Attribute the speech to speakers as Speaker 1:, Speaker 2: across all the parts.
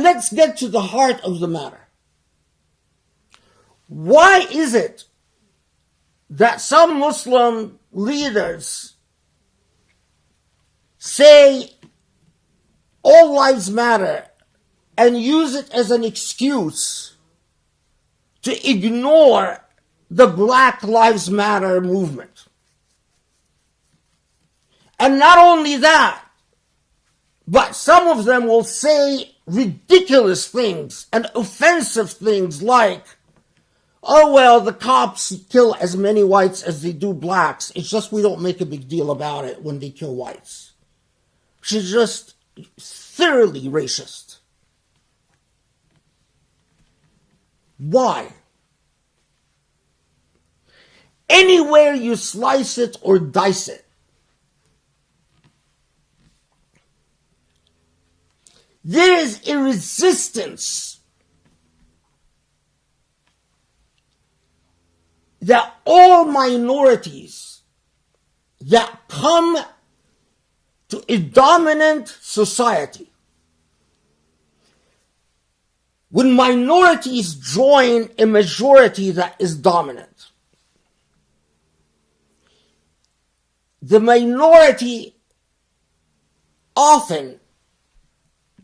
Speaker 1: let's get to the heart of the matter. Why is it that some Muslim leaders say all lives matter and use it as an excuse to ignore the Black Lives Matter movement? And not only that, but some of them will say ridiculous things and offensive things like, oh, well, the cops kill as many whites as they do blacks. It's just we don't make a big deal about it when they kill whites. She's just thoroughly racist. Why? Anywhere you slice it or dice it, there is a resistance that all minorities that come to a dominant society, when minorities join a majority that is dominant, the minority often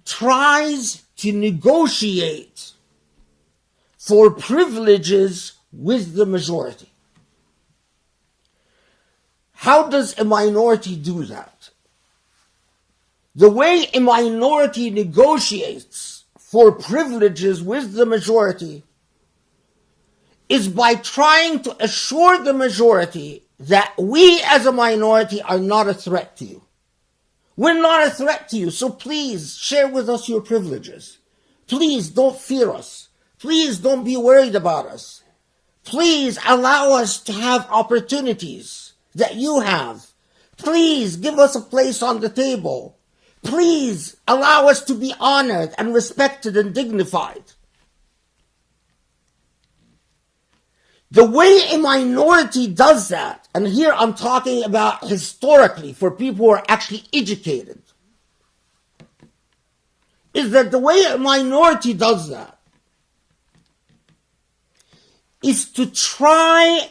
Speaker 1: tries to negotiate for privileges with the majority. How does a minority do that? The way a minority negotiates for privileges with the majority is by trying to assure the majority that we as a minority are not a threat to you. We're not a threat to you, so please share with us your privileges. Please don't fear us. Please don't be worried about us. Please allow us to have opportunities that you have. Please give us a place on the table. Please allow us to be honored and respected and dignified. The way a minority does that, and here I'm talking about historically for people who are actually educated, is that the way a minority does that is to try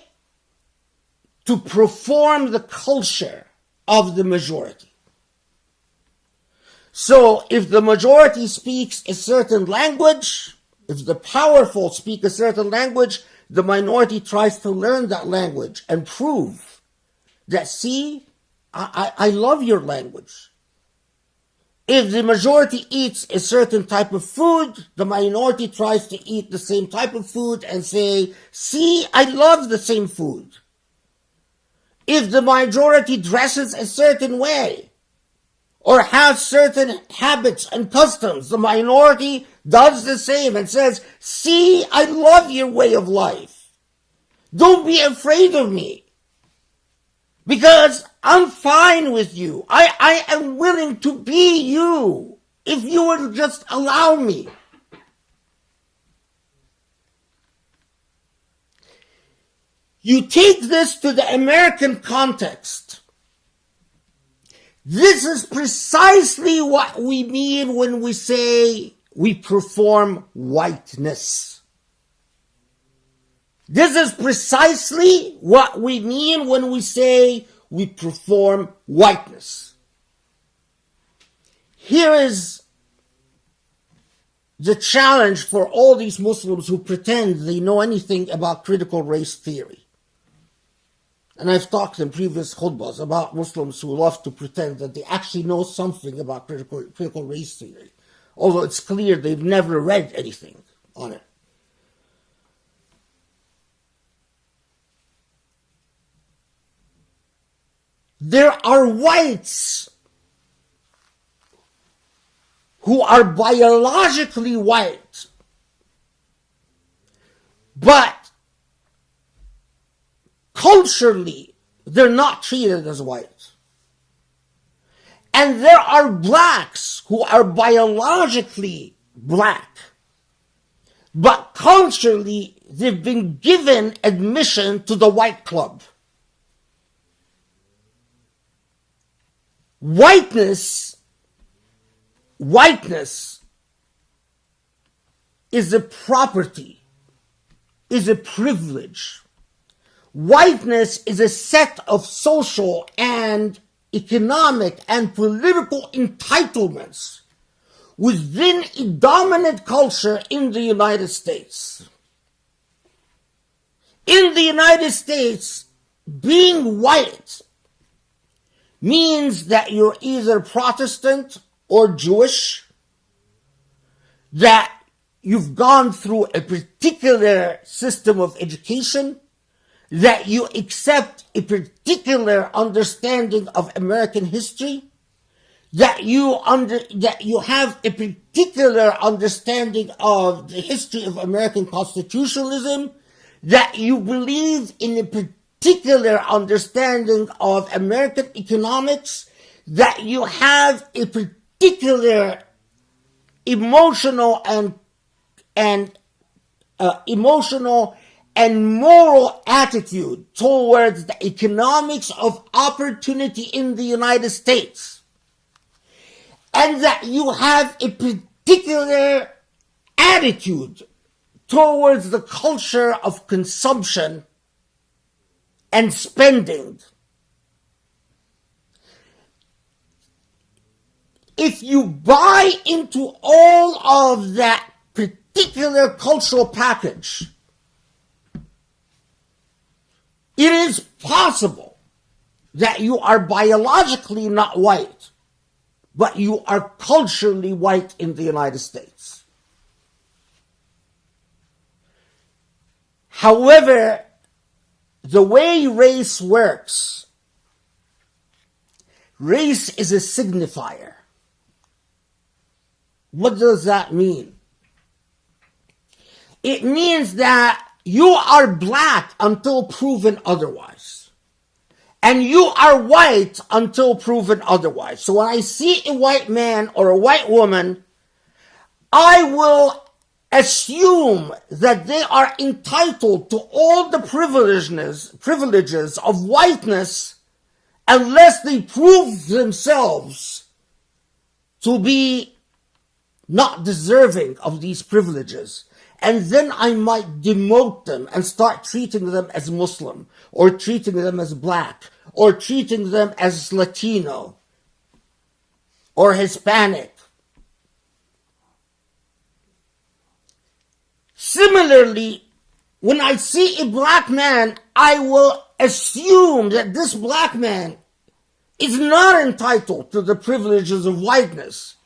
Speaker 1: to perform the culture of the majority. So if the majority speaks a certain language, if the powerful speak a certain language, the minority tries to learn that language and prove that, see, I love your language. If the majority eats a certain type of food, the minority tries to eat the same type of food and say, see, I love the same food. If the majority dresses a certain way or has certain habits and customs, the minority does the same and says, see, I love your way of life. Don't be afraid of me because I'm fine with you. I am willing to be you if you will just allow me. You take this to the American context. This is precisely what we mean when we say we perform whiteness. This is precisely what we mean when we say we perform whiteness. Here is the challenge for all these Muslims who pretend they know anything about critical race theory. And I've talked in previous khutbahs about Muslims who love to pretend that they actually know something about critical race theory, although it's clear they've never read anything on it. There are whites who are biologically white, but culturally, they're not treated as white. And there are blacks who are biologically black, but culturally, they've been given admission to the white club. Whiteness is a property, is a privilege. Whiteness is a set of social and economic and political entitlements within a dominant culture in the United States. In the United States, being white means that you're either Protestant or Jewish, that you've gone through a particular system of education, that you accept a particular understanding of American history, that you have a particular understanding of the history of American constitutionalism, that you believe in a particular understanding of American economics, that you have a particular emotional and moral attitude towards the economics of opportunity in the United States, and that you have a particular attitude towards the culture of consumption and spending. If you buy into all of that particular cultural package, it is possible that you are biologically not white, but you are culturally white in the United States. However, the way race works, race is a signifier. What does that mean? It means that you are black until proven otherwise. And you are white until proven otherwise. So when I see a white man or a white woman, I will assume that they are entitled to all the privileges of whiteness unless they prove themselves to be not deserving of these privileges. And then I might demote them and start treating them as Muslim, or treating them as black, or treating them as Latino, or Hispanic. Similarly, when I see a black man, I will assume that this black man is not entitled to the privileges of whiteness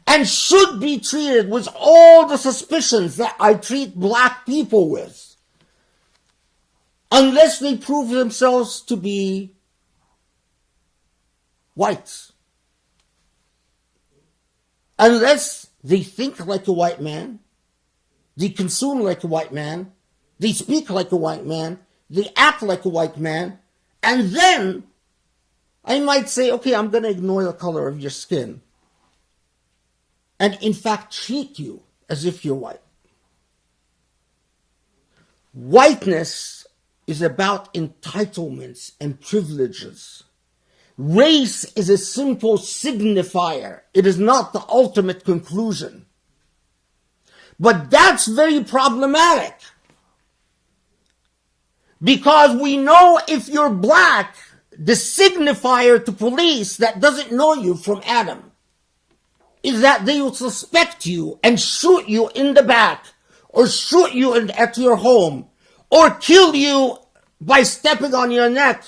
Speaker 1: and should be treated with all the suspicions that I treat black people with, unless they prove themselves to be whites. Unless they think like a white man, they consume like a white man, they speak like a white man, they act like a white man, and then I might say, okay, I'm going to ignore the color of your skin, and in fact treat you as if you're white. Whiteness is about entitlements and privileges. Race is a simple signifier. It is not the ultimate conclusion. But that's very problematic. Because we know if you're black, the signifier to police that doesn't know you from Adam is that they will suspect you and shoot you in the back, or shoot you at your home, or kill you by stepping on your neck.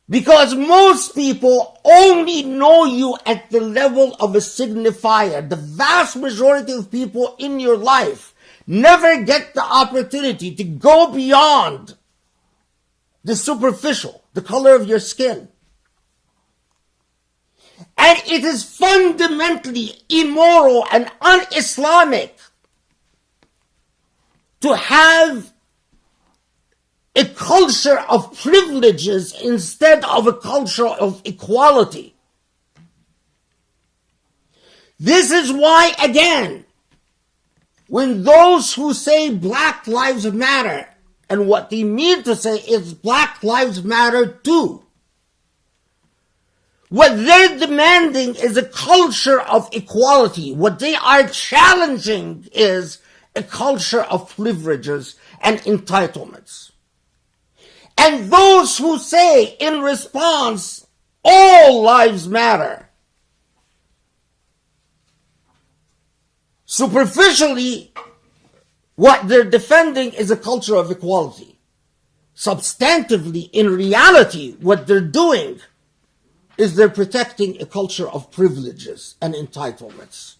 Speaker 1: Because most people only know you at the level of a signifier. The vast majority of people in your life never get the opportunity to go beyond the superficial, the color of your skin. And it is fundamentally immoral and un-Islamic to have a culture of privileges instead of a culture of equality. This is why, again, when those who say Black Lives Matter, and what they mean to say is Black Lives Matter too, What they're demanding is a culture of equality. What they are challenging is a culture of privileges and entitlements. And those who say in response, all lives matter, superficially, what they're defending is a culture of equality. Substantively, in reality, what they're doing is they're protecting a culture of privileges and entitlements.